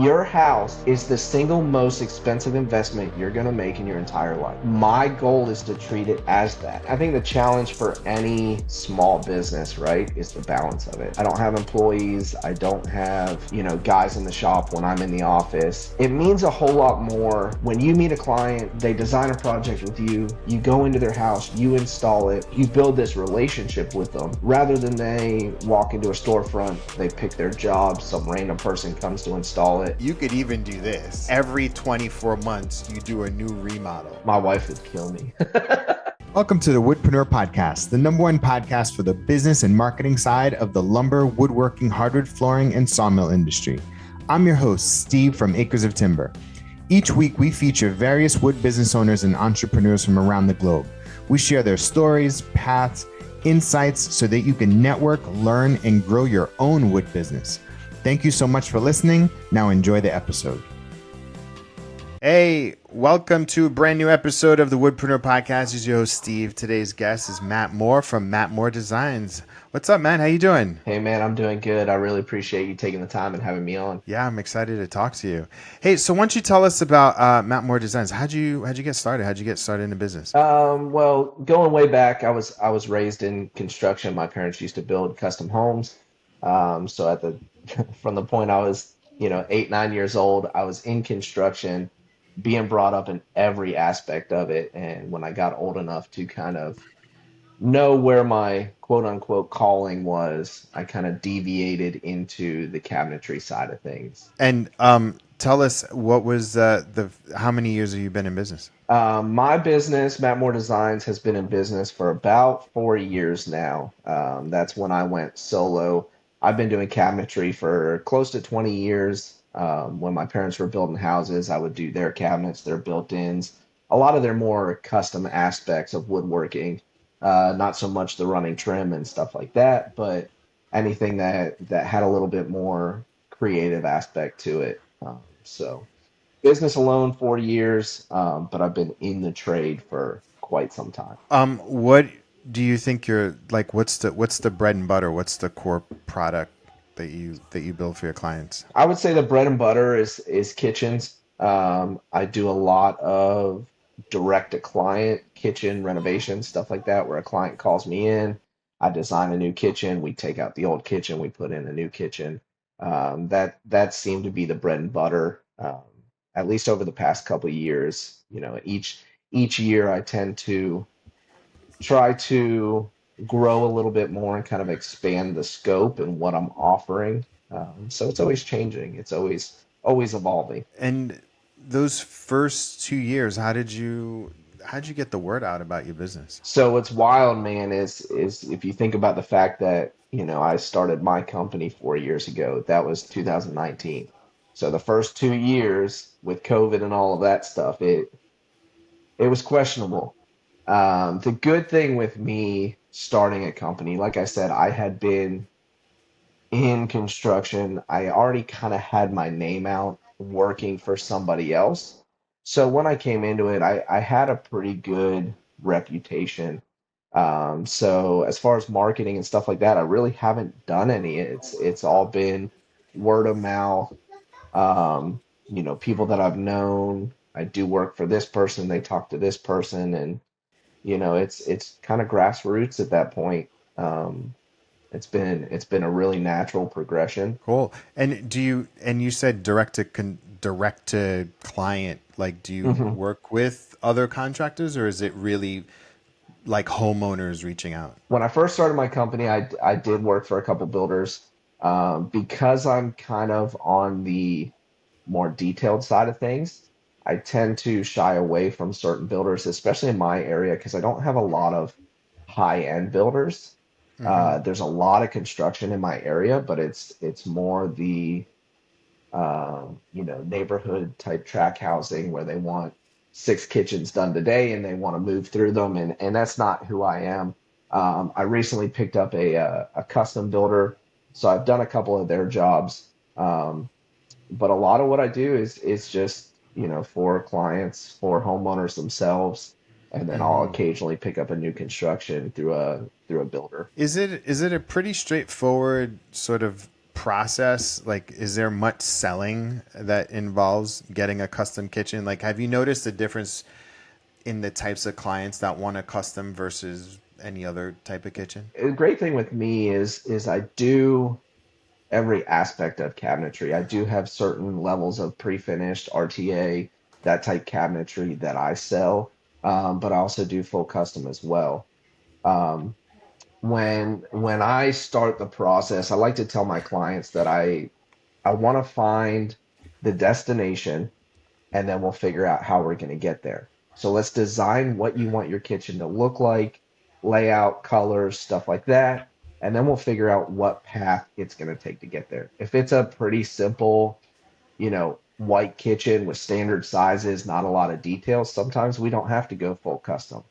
Your house is the single most expensive investment you're going to make in your entire life. My goal is to treat it as that. I think the challenge for any small business, right, is the balance of it. I don't have employees. I don't have, guys in the shop when I'm in the office. It means a whole lot more when you meet a client, they design a project with you, you go into their house, you install it, you build this relationship with them rather than they walk into a storefront, they pick their job, some random person comes to install it. You could even do this. Every 24 months, you do a new remodel. My wife would kill me. Welcome to the Woodpreneur podcast, the #1 podcast for the business and marketing side of the lumber, woodworking, hardwood flooring, and sawmill industry. I'm your host, Steve from Acres of Timber. Each week, we feature various wood business owners and entrepreneurs from around the globe. We share their stories, paths, insights so that you can network, learn, and grow your own wood business. Thank you so much for listening. Now enjoy the episode. Hey, welcome to a brand new episode of the Woodpreneur podcast. This is your host, Steve. Today's guest is Matt Moore from Matt Moore Designs. What's up, man? How you doing? Hey, man, I'm doing good. I really appreciate you taking the time and having me on. Yeah, I'm excited to talk to you. Hey, so why don't you tell us about Matt Moore Designs? How'd you get started? How'd you get started in the business? Well, going way back, I was raised in construction. My parents used to build custom homes. So from the point I was, 8, 9 years old, I was in construction, being brought up in every aspect of it. And when I got old enough to kind of know where my quote unquote calling was, I kind of deviated into the cabinetry side of things. And tell us, what was how many years have you been in business? My business, Matt Moore Designs, has been in business for about 4 years now. That's when I went solo. I've been doing cabinetry for close to 20 years. When my parents were building houses, I would do their cabinets, their built-ins, a lot of their more custom aspects of woodworking. Not so much the running trim and stuff like that, but anything that had a little bit more creative aspect to it. So business alone 40 years, but I've been in the trade for quite some time. What do you think you're like? What's the bread and butter? What's the core product that you build for your clients? I would say the bread and butter is kitchens. I do a lot of direct to client kitchen renovations, stuff like that, where a client calls me in. I design a new kitchen. We take out the old kitchen. We put in a new kitchen. That seemed to be the bread and butter. At least over the past couple of years, each year I tend to try to grow a little bit more and kind of expand the scope and what I'm offering. So it's always changing. It's always evolving. And those first 2 years, how'd you get the word out about your business? So what's wild, man, is if you think about the fact that, I started my company 4 years ago, that was 2019. So the first 2 years with COVID and all of that stuff, it was questionable. The good thing with me starting a company, like I said, I had been in construction. I already kind of had my name out working for somebody else. So when I came into it, I had a pretty good reputation. So as far as marketing and stuff like that, I really haven't done any. It's all been word of mouth. People that I've known. I do work for this person, they talk to this person, and it's kind of grassroots at that point. It's been a really natural progression. Cool. And you said direct to client, like, do you work with other contractors, or is it really like homeowners reaching out? When I first started my company, I did work for a couple builders. Because I'm kind of on the more detailed side of things, I tend to shy away from certain builders, especially in my area, because I don't have a lot of high-end builders. There's a lot of construction in my area, but it's more the neighborhood type track housing where they want 6 kitchens done today and they want to move through them, and that's not who I am. I recently picked up a custom builder, so I've done a couple of their jobs, but a lot of what I do is just for clients, for homeowners themselves, and then I'll occasionally pick up a new construction through a builder. Is it a pretty straightforward sort of process? Like, is there much selling that involves getting a custom kitchen? Like, have you noticed a difference in the types of clients that want a custom versus any other type of kitchen? The great thing with me is I do every aspect of cabinetry. I do have certain levels of pre-finished RTA, that type cabinetry that I sell, but I also do full custom as well. Um, when I start the process, I like to tell my clients that I want to find the destination and then we'll figure out how we're going to get there. So let's design what you want your kitchen to look like, layout, colors, stuff like that, and then we'll figure out what path it's going to take to get there. If it's a pretty simple, white kitchen with standard sizes, not a lot of details, sometimes we don't have to go full custom.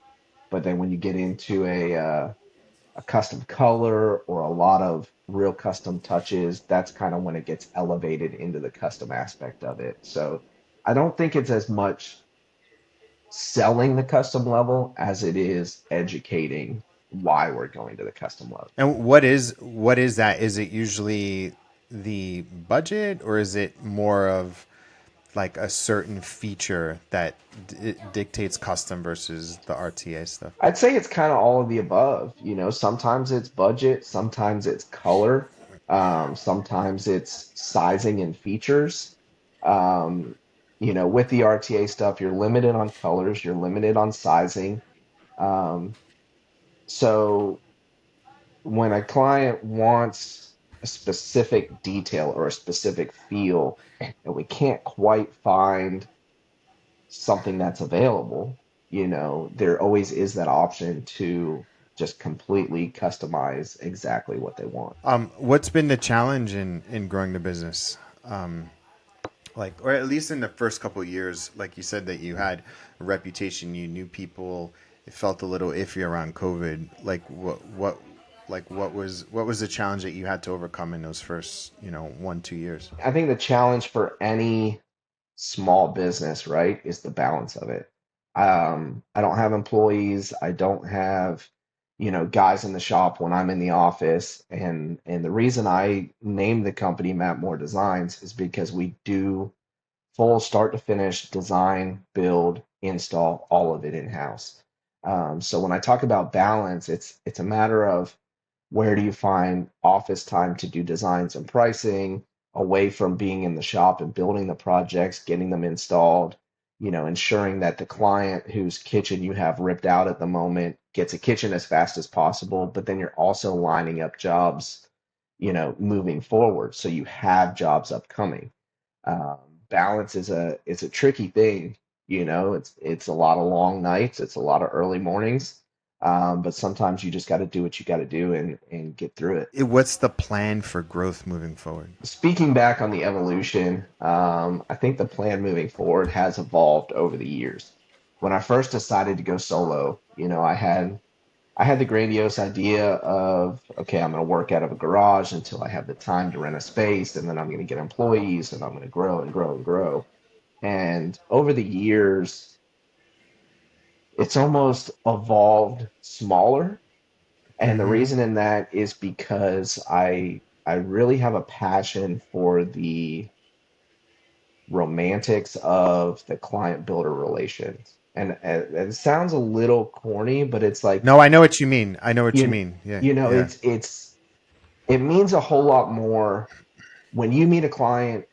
But then when you get into a custom color or a lot of real custom touches, that's kind of when it gets elevated into the custom aspect of it. So I don't think it's as much selling the custom level as it is educating why we're going to the custom level. And what is that? Is it usually the budget, or is it more of like a certain feature that dictates custom versus the RTA stuff? I'd say it's kind of all of the above. Sometimes it's budget, sometimes it's color, sometimes it's sizing and features. Um, with the RTA stuff, you're limited on colors, you're limited on sizing. Um, so when a client wants a specific detail or a specific feel, and we can't quite find something that's available, there always is that option to just completely customize exactly what they want. What's been the challenge in growing the business? Like, or at least in the first couple of years, like you said that you had a reputation, you knew people. It felt a little iffy around COVID. Like, what was the challenge that you had to overcome in those first 1-2 years? I think the challenge for any small business, right, is the balance of it. I don't have employees. I don't have, guys in the shop when I'm in the office. And the reason I named the company Map More Designs is because we do full start to finish design, build, install, all of it in-house. So when I talk about balance, it's a matter of where do you find office time to do designs and pricing away from being in the shop and building the projects, getting them installed, ensuring that the client whose kitchen you have ripped out at the moment gets a kitchen as fast as possible, but then you're also lining up jobs, moving forward. So you have jobs upcoming. Um, Balance is a tricky thing. It's a lot of long nights, it's a lot of early mornings, but sometimes you just got to do what you got to do and get through it. What's the plan for growth moving forward? Speaking back on the evolution, I think the plan moving forward has evolved over the years. When I first decided to go solo, I had the grandiose idea of, okay, I'm going to work out of a garage until I have the time to rent a space, and then I'm going to get employees, and I'm going to grow and grow and grow. And over the years, it's almost evolved smaller. And the Mm-hmm. reason in that is because I really have a passion for the romantics of the client builder relations. And it sounds a little corny, but it's like, No, I know what you mean. I know what you you mean. Yeah, you know, yeah. it means a whole lot more when you meet a client,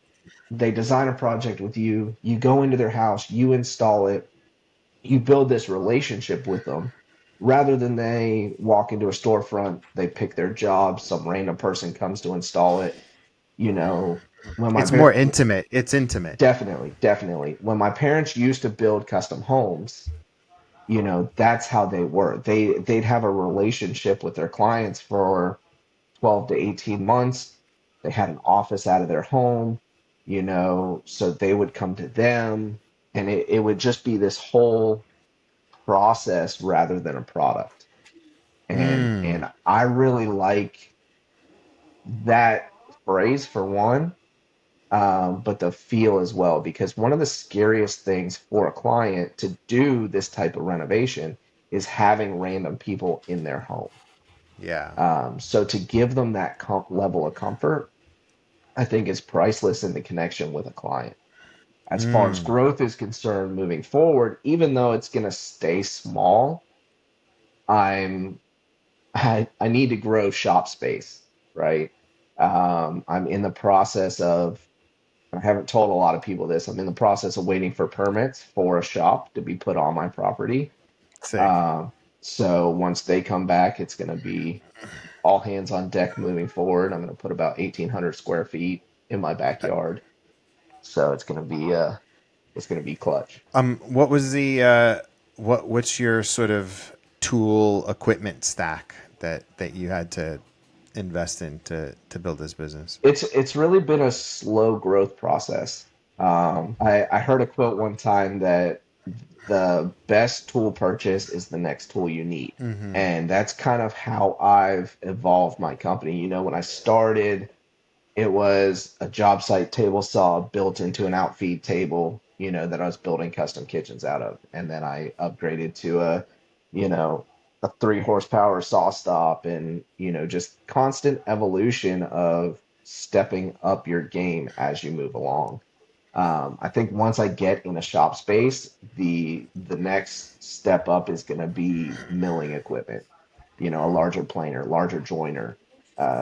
they design a project with you, you go into their house, you install it, you build this relationship with them rather than they walk into a storefront, they pick their job, some random person comes to install it. You know, when my It's more par- intimate. It's intimate. Definitely, definitely. When my parents used to build custom homes, that's how they were. They'd have a relationship with their clients for 12 to 18 months. They had an office out of their home, so they would come to them and it would just be this whole process rather than a product. Mm. And I really like that phrase for one, but the feel as well, because one of the scariest things for a client to do this type of renovation is having random people in their home. Yeah. So to give them that level of comfort, I think is priceless in the connection with a client. As far as Mm, growth is concerned moving forward, even though it's going to stay small, I'm I need to grow shop space, right? I'm in the process of, I haven't told a lot of people this, I'm in the process of waiting for permits for a shop to be put on my property. sick. Uh, so once they come back, it's going to be all hands on deck moving forward. I'm going to put about 1,800 square feet in my backyard. So it's going to be clutch. What was the what's your sort of tool equipment stack that you had to invest in to build this business? It's really been a slow growth process. I heard a quote one time that the best tool purchase is the next tool you need. And that's kind of how I've evolved my company. You know, when I started, it was a job site table saw built into an outfeed table, you know, that I was building custom kitchens out of. And then I upgraded to you know, a 3 horsepower saw stop and, you know, just constant evolution of stepping up your game as you move along. I think once I get in a shop space, the next step up is going to be milling equipment, you know, a larger planer, larger joiner,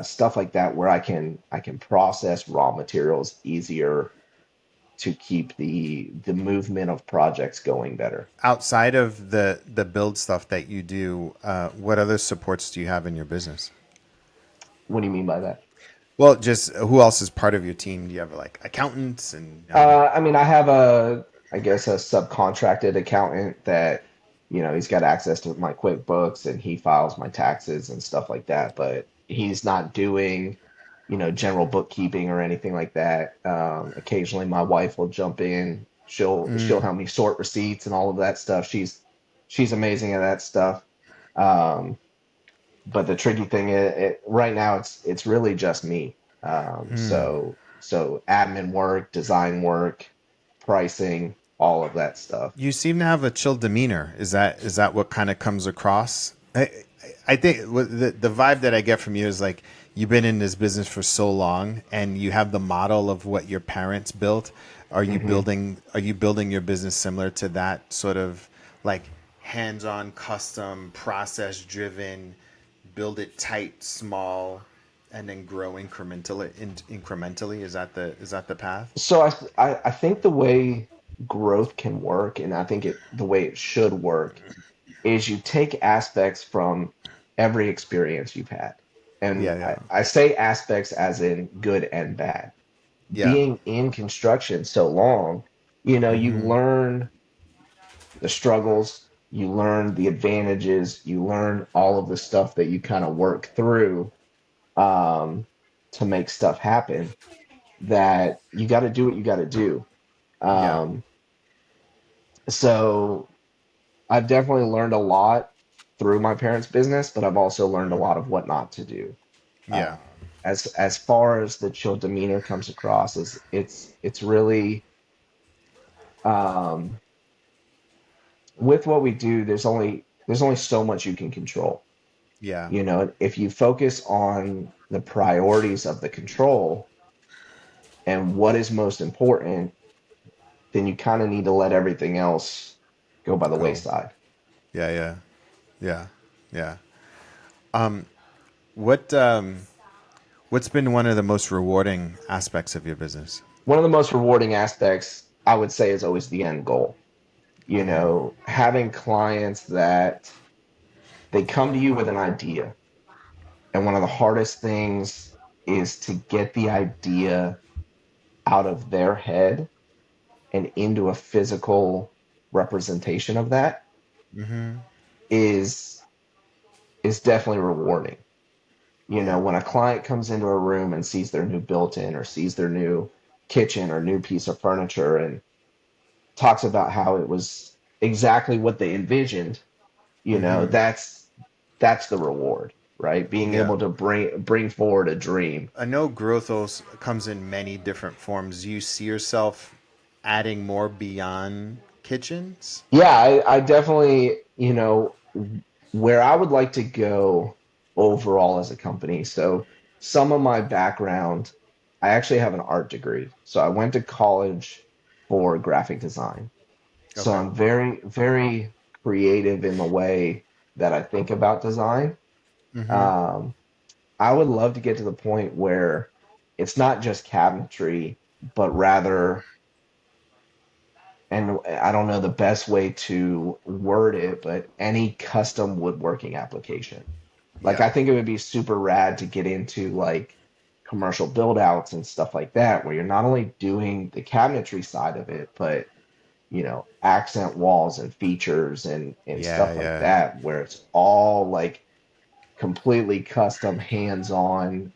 stuff like that, where I can process raw materials easier to keep the movement of projects going better. Outside of the build stuff that you do, what other supports do you have in your business? What do you mean by that? Well, just who else is part of your team? Do you have like accountants and I mean, I have I guess, a subcontracted accountant that, you know, he's got access to my QuickBooks and he files my taxes and stuff like that, but he's not doing, you know, general bookkeeping or anything like that. Occasionally my wife will jump in. She'll help me sort receipts and all of that stuff. She's amazing at that stuff. Um, but the tricky thing is, right now it's really just me. So admin work, design work, pricing, all of that stuff. you seem to have a chill demeanor. Is that what kind of comes across? I think the vibe that I get from you is like you've been in this business for so long, and you have the model of what your parents built. Hmm. Are you building your business similar to that sort of like hands-on, custom, process-driven, build it tight, small, and then grow incrementally? Is that the path? So I think the way growth can work, and I think the way it should work, is you take aspects from every experience you've had. And Yeah, yeah, I say aspects as in good and bad. yeah. Being in construction so long, you know, you learn the struggles, you learn the advantages, you learn all of the stuff that you kind of work through, um, to make stuff happen, that you got to do what you got to do. Yeah. Um, so I've definitely learned a lot through my parents' business, but I've also learned a lot of what not to do. Yeah. As far as the chill demeanor comes across, is it's really, um, with what we do. There's only so much you can control. Yeah. You know, if you focus on the priorities of the control and what is most important, then you kind of need to let everything else go by the Go. wayside. Yeah, yeah. Yeah. Yeah. What what's been one of the most rewarding aspects of your business? One of the most rewarding aspects, I would say, is always the end goal. You know, having clients that they come to you with an idea, and one of the hardest things is to get the idea out of their head and into a physical representation of that is is definitely rewarding. You know, Yeah. when a client comes into a room and sees their new built-in or sees their new kitchen or new piece of furniture and talks about how it was exactly what they envisioned, you know, that's the reward, right? Being Yeah. able to bring forward a dream. I know growth also comes in many different forms. Do you see yourself adding more beyond kitchens? Yeah, I definitely, you know, where I would like to go overall as a company. So some of my background, I actually have an art degree. So I went to college for graphic design. So Okay. I'm very, very creative in the way that I think about design. Mm-hmm. Um, I would love to get to the point where it's not just cabinetry, but rather, and I don't know the best way to word it, but any custom woodworking application. Like Yeah. I think it would be super rad to get into like commercial build outs and stuff like that, where you're not only doing the cabinetry side of it, but accent walls and features and Yeah. stuff like Yeah. that, where it's all like completely custom, hands-on,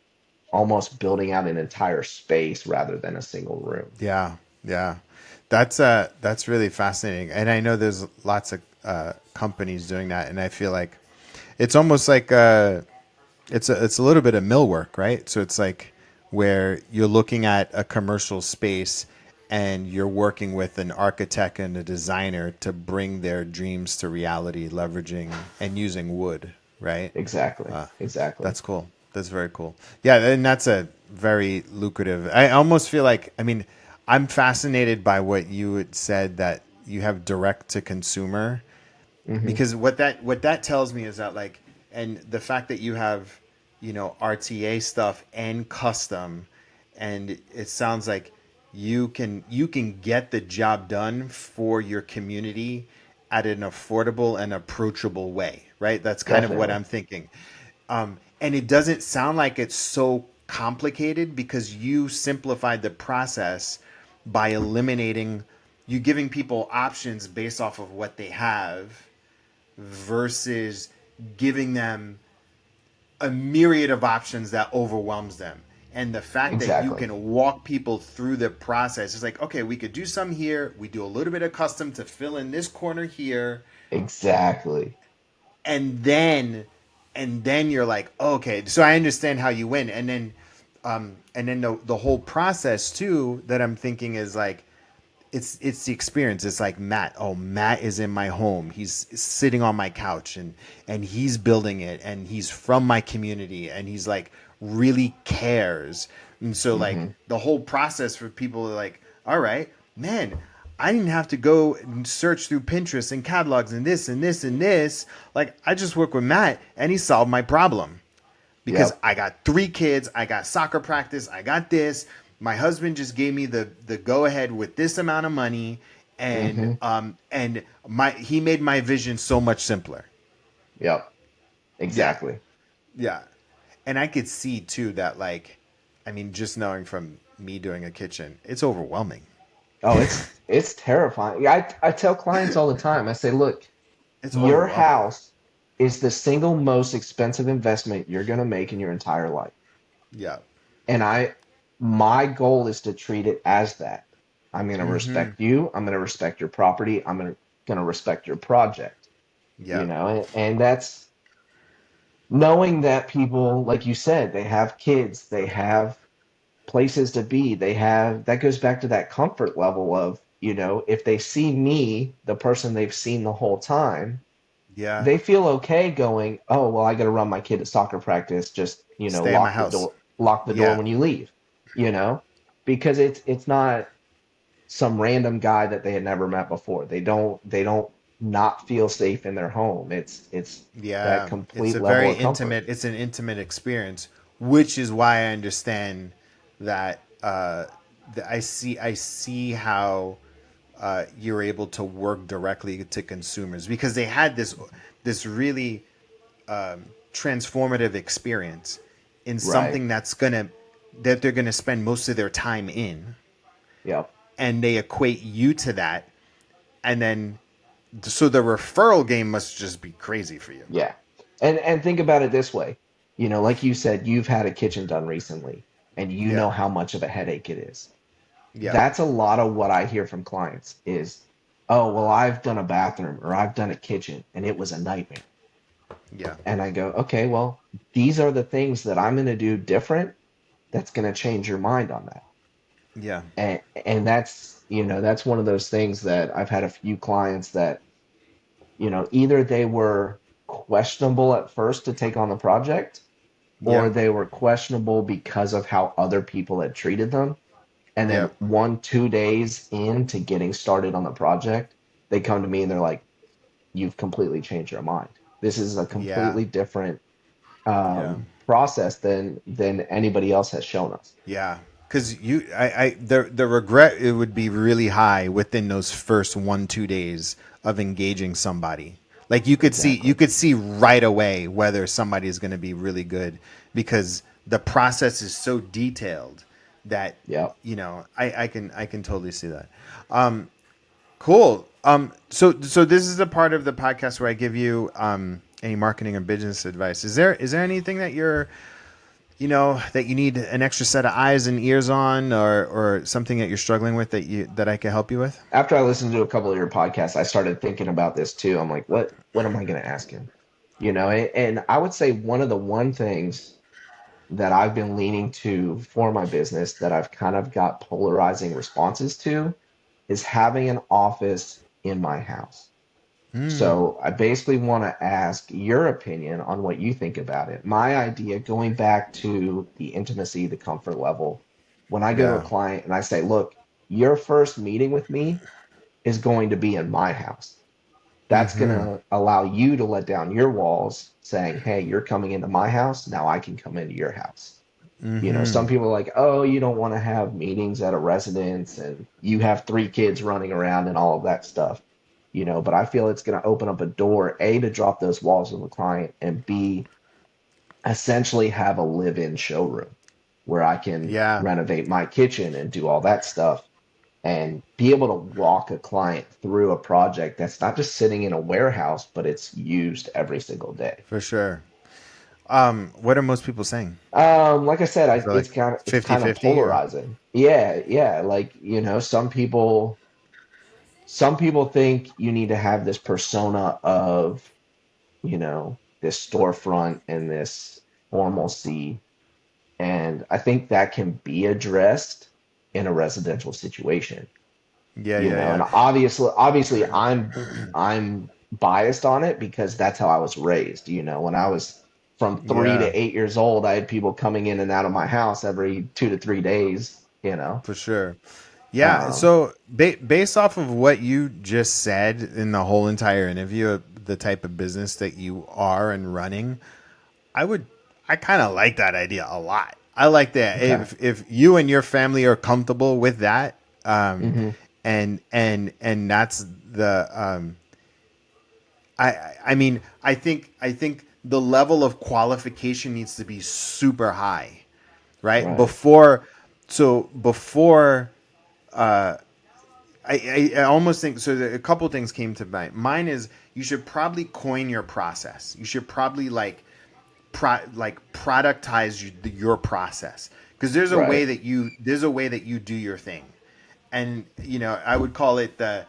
almost building out an entire space rather than a single room. Yeah. Yeah. That's really fascinating. And I know there's lots of companies doing that, and I feel like it's almost like it's a little bit of millwork, right? So it's like where you're looking at a commercial space and you're working with an architect and a designer to bring their dreams to reality, leveraging and using wood, right? Exactly. Uh, Exactly. that's cool. That's very cool. Yeah, and that's a very lucrative. I almost feel like, I mean, I'm fascinated by what you had said that you have direct to consumer, Hmm. because what that tells me is that, like, and the fact that you have, RTA stuff and custom, and it sounds like you can get the job done for your community at an affordable and approachable way, right? That's kind of what Definitely. I'm thinking. And it doesn't sound like it's so complicated because you simplified the process by eliminating, you giving people options based off of what they have versus giving them a myriad of options that overwhelms them. And the fact that you Exactly. can walk people through the process is like, okay, we could do some here. We do a little bit of custom to fill in this corner here, Exactly. and then you're like, okay, so I understand how you win. And then the whole process too that I'm thinking is like, it's the experience. It's like Matt. Oh, Matt is in my home. He's sitting on my couch, and he's building it, and he's from my community, and he's like really cares. And so like Hmm. the whole process for people are like, all right, man, I didn't have to go and search through Pinterest and catalogs and this and this and this. Like, I just work with Matt and he solved my problem because Yep. I got 3 kids, I got soccer practice, I got this. My husband just gave me the go ahead with this amount of money, and Hmm. my he made my vision so much simpler. Yep. Yeah, Exactly. yeah, and I could see too that, like, I mean, just knowing from me doing a kitchen, it's overwhelming. Oh, it's terrifying. Yeah, I tell clients all the time. I say, look, It's your overwhelming. house is the single most expensive investment you're going to make in your entire life. Yeah. And my goal is to treat it as that. I'm going to Mm-hmm. respect you. I'm going to respect your property. I'm going to respect your project, Yeah. and that's knowing that people, like you said, they have kids, they have places to be, that goes back to that comfort level of, if they see me, the person they've seen the whole time, Yeah. they feel okay going, oh, well, I got to run my kid to soccer practice. Just, Stay at my house. lock the door Yeah. when you leave, you know, because it's not some random guy that they had never met before. They don't not feel safe in their home. It's that Yeah, it's complete a level very of comfort. intimate. It's an intimate experience, which is why I understand that. I see how you're able to work directly to consumers because they had this really transformative experience in Right. something that they're gonna spend most of their time in, Yep. and they equate you to that, and then so the referral game must just be crazy for you. Yeah. And think about it this way. Like you said, you've had a kitchen done recently and you Yeah, know how much of a headache it is. yeah, That's a lot of what I hear from clients is, oh, well, I've done a bathroom or I've done a kitchen and it was a nightmare. yeah. And I go, okay, well, these are the things that I'm going to do different that's going to change your mind on that. Yeah. And that's one of those things that I've had a few clients that, either they were questionable at first to take on the project, or Yep. they were questionable because of how other people had treated them. And then Yep. 1, 2 days into getting started on the project, they come to me and they're like, "You've completely changed your mind. This is a Yeah. completely different Yeah. process than anybody else has shown us." Yeah, because the regret, it would be really high within those first 1 2 days of engaging somebody. Like you Exactly. could see right away whether somebody is going to be really good because the process is so detailed that Yep. I can totally see that. Cool. So this is the part of the podcast where I give you any marketing or business advice. Is there anything that that you need an extra set of eyes and ears on, or something that you're struggling with that I can help you with? After I listened to a couple of your podcasts, I started thinking about this too. I'm like, what am I going to ask him? And I would say one things that I've been leaning to for my business that I've kind of got polarizing responses to is having an office in my house. So I basically want to ask your opinion on what you think about it. My idea, going back to the intimacy, the comfort level, when I go to a Yeah, client and I say, look, your first meeting with me is going to be in my house. That's going to allow you to let down your walls saying, hey, you're coming into my house. Now I can come into your house. Some people are like, oh, you don't want to have meetings at a residence and you have 3 kids running around and all of that stuff. But I feel it's going to open up a door, A, to drop those walls with the client, and B, essentially have a live-in showroom where I can yeah, renovate my kitchen and do all that stuff and be able to walk a client through a project that's not just sitting in a warehouse, but it's used every single day. for sure. What are most people saying? Like I said, Is it it's like kind of it's kind of 50-50 or? polarizing. Yeah, yeah. Like, some people think you need to have this persona of, this storefront and this normalcy. And I think that can be addressed in a residential situation. Yeah, yeah, And yeah, obviously I'm biased on it because that's how I was raised. When I was from three yeah, to 8 years old, I had people coming in and out of my house every 2 to 3 days. for sure. Yeah. Um, So based off of what you just said in the whole entire interview, the type of business that you are and running, I would, I kind of like that idea a lot. I like that. okay. If you and your family are comfortable with that, Hmm. and that's the, I mean, I think the level of qualification needs to be super high, right? Right. Before I almost think so. A couple things came to mind. Mine is you should probably coin your process. You should probably productize your process, because Right. there's a way that you do your thing, and I would call it the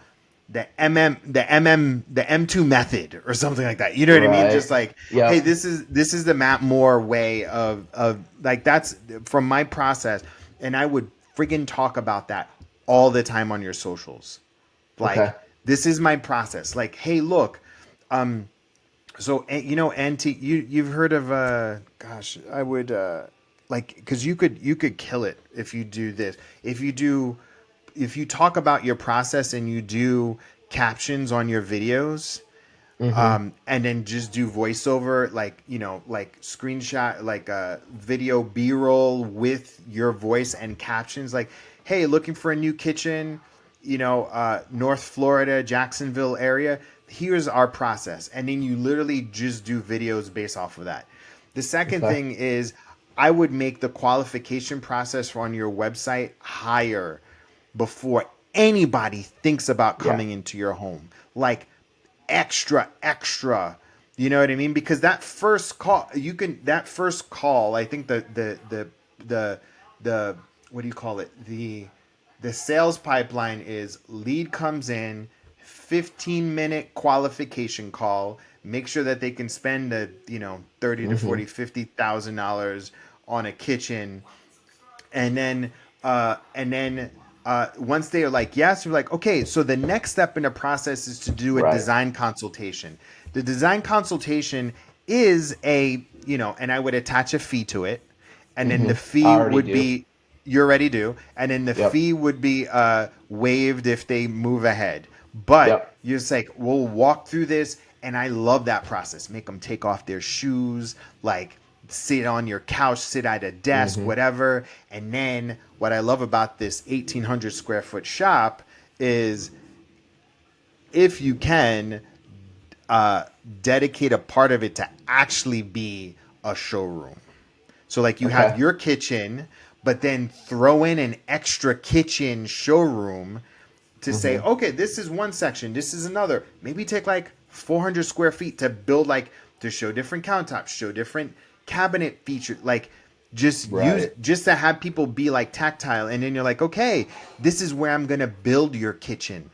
M2 method or something like that. You know what I mean? Just Right. like, hey, Yep. this is the Matt Moore way of like, that's from my process, and I would friggin' talk about that all the time on your socials. Okay. Like, this is my process. Like, hey, look, so antique. You've heard of gosh, I would like, because you could kill it if you do this. If you talk about your process and you do captions on your videos, Hmm. and then just do voiceover, like like screenshot, like a video b-roll with your voice and captions, like, hey, looking for a new kitchen, North Florida, Jacksonville area, here's our process, and then you literally just do videos based off of that. The second Okay. thing is, I would make the qualification process on your website higher before anybody thinks about Yeah. coming into your home. Like, extra. You know what I mean? Because that first call, I think the what do you call it? The sales pipeline is: lead comes in, 15-minute qualification call, make sure that they can spend 30 to Hmm. 40, $50,000 on a kitchen, and then once they are like yes, you're like, okay, so the next step in the process is to do a Right. design consultation. The design consultation is a and I would attach a fee to it, and then the Hmm. I fee already would do. be you already do, and then the Yep. fee would be waived if they move ahead. But Yep. you're just like, we'll walk through this, and I love that process. Make them take off their shoes, like sit on your couch, sit at a desk, Hmm. whatever. And then what I love about this 1,800 square foot shop is if you can uh, dedicate a part of it to actually be a showroom. So like you have Okay. your kitchen, but then throw in an extra kitchen showroom to say, Hmm. okay, this is one section, this is another. Maybe take like 400 square feet to build like to show different countertops, show different cabinet features, like Right. just to have people be like tactile, and then you're like, okay, this is where I'm gonna build your kitchen,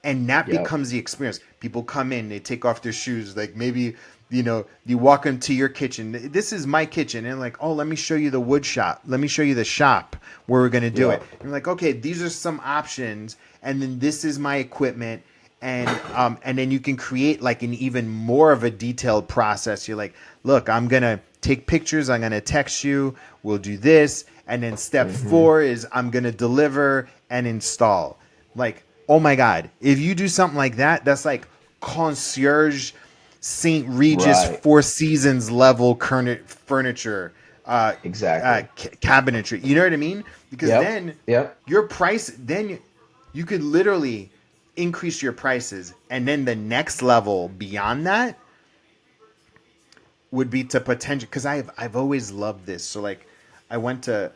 and that Yep. becomes the experience. People come in, they take off their shoes, like maybe you walk into your kitchen. This is my kitchen, and like, oh, let me show you the wood shop. Let me show you the shop where we're gonna do it. Yep. And you're like, okay, these are some options, and then this is my equipment, and then you can create like an even more of a detailed process. You're like, look, I'm gonna take pictures. I'm gonna text you. We'll do this, and then step Hmm. 4 is I'm gonna deliver and install. Like, oh my god, if you do something like that, that's like concierge St. Regis Right. Four Seasons level furniture, Exactly. cabinetry. You know what I mean? Because Yep. then Yep. your price, then you could literally increase your prices, and then the next level beyond that would be to potential. Because I've always loved this. So like, I went to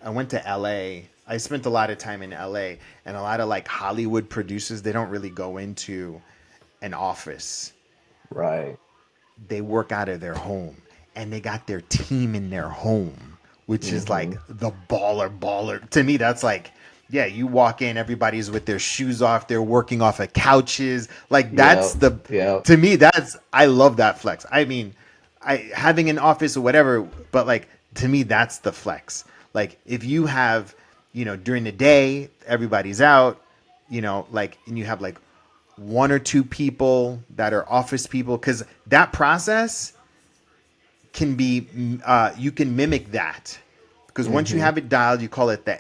LA. I spent a lot of time in LA, and a lot of like Hollywood producers, they don't really go into an office. Right. They work out of their home, and they got their team in their home, which is like Hmm. the baller. To me, that's like, yeah, you walk in, everybody's with their shoes off, they're working off of couches. Like that's Yep. the Yep. to me, that's I love that flex. I mean, I having an office or whatever, but like to me, that's the flex. Like if you have, during the day, everybody's out, like, and you have like one or two people that are office people, because that process can be you can mimic that, because once you Hmm. have it dialed, you call it the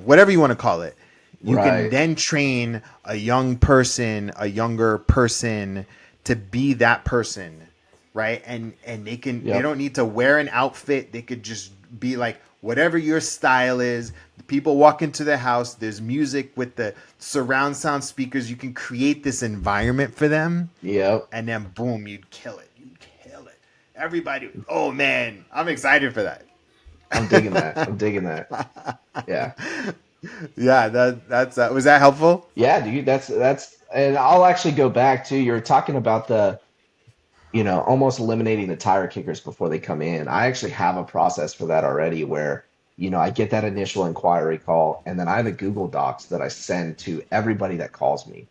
whatever you want to call it. You can Right. then train a younger person to be that person, right? And they Yep. don't need to wear an outfit. They could just be like whatever your style is. People walk into the house, there's music with the surround sound speakers. You can create this environment for them, Yep. and then boom, you'd kill it. You'd kill it. Everybody, oh man, I'm excited for that. I'm digging that. I'm digging that. Yeah. Yeah, that's was that helpful? Yeah, dude, and I'll actually go back to you're talking about almost eliminating the tire kickers before they come in. I actually have a process for that already where, I get that initial inquiry call and then I have a Google Docs that I send to everybody that calls me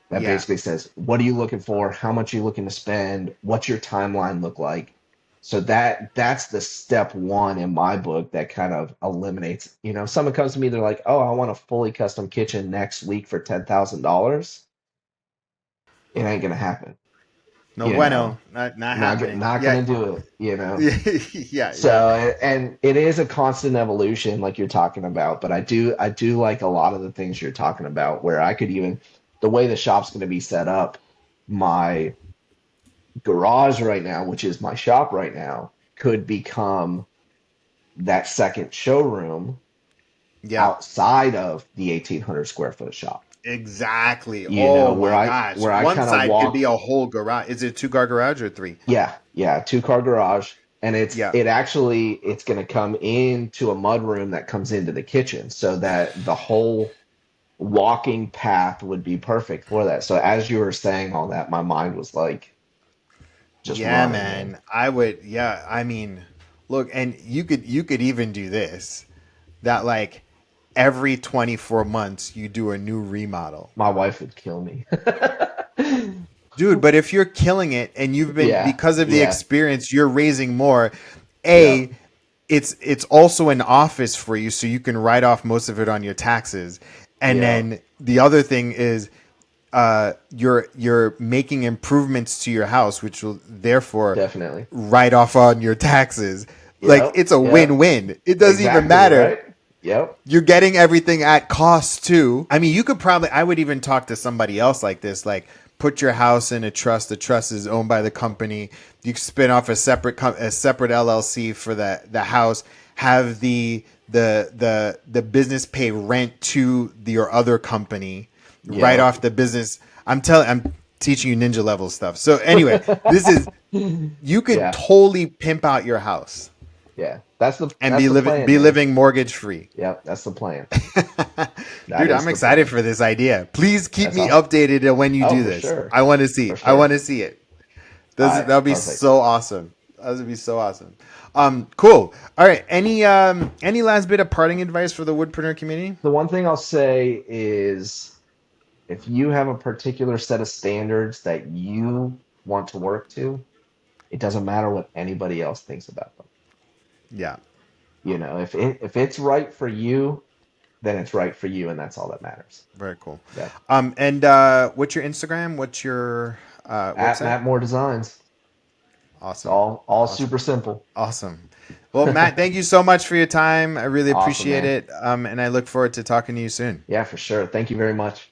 that Yeah. basically says, what are you looking for? How much are you looking to spend? What's your timeline look like? So that's the step one in my book that kind of eliminates, someone comes to me, they're like, oh, I want a fully custom kitchen next week for $10,000. It ain't gonna happen, No you know, bueno, not happening. not Yeah. gonna do it. Yeah. So, and it is a constant evolution, like you're talking about. But I do like a lot of the things you're talking about, where I could even, the way the shop's going to be set up, my garage right now, which is my shop right now, could become that second showroom Yeah. outside of the 1,800 square foot shop. Exactly. You know, Oh where my I gosh. where I One kind of side could walk. be a whole garage. Is it a two-car garage or three? Yeah, yeah, two-car garage, and Yeah. it's going to come into a mud room that comes into the kitchen, so that the whole walking path would be perfect for that. So as you were saying all that, my mind was like just Yeah, running, man. man. I would, yeah, I mean, look, and you could even do this. That like every 24 months you do a new remodel. My wife would kill me. Dude, but if you're killing it and you've been, Yeah, because of the yeah, experience, you're raising more, yep, A, it's also an office for you, so you can write off most of it on your taxes. And yep, then the other thing is you're making improvements to your house, which will therefore Definitely. write off on your taxes. Like Yep. it's a Yep. win-win. It doesn't even Exactly, matter. right? Yep. You're getting everything at cost too. I mean, you could probably, I would even talk to somebody else like this, like put your house in a trust. The trust is owned by the company. You can spin off a separate LLC for the house. Have the business pay rent to your other company, write Yep. off the business. I'm teaching you ninja level stuff. So anyway, this is you could Yeah. totally pimp out your house Yeah. and That's the plan, be man. living mortgage free. Yep, that's the plan. That Dude, is I'm the excited plan. for this idea. Please keep That's me awesome. updated when you Oh, do for this. sure. I want to see. For I want sure. to see it. All This right. that'll be Perfect. so awesome. That would be so awesome. Cool. All right. Any last bit of parting advice for the Woodpreneur community? The one thing I'll say is if you have a particular set of standards that you want to work to, it doesn't matter what anybody else thinks about them. Yeah. If it's right for you, then it's right for you, and that's all that matters. Very cool. Yeah. And what's your Instagram? What's your At website? Matt Moore Designs. It's Awesome. all Awesome. super simple. Awesome. Well, Matt, thank you so much for your time. I really Awesome, appreciate man. it. And I look forward to talking to you soon. Yeah, for sure. Thank you very much.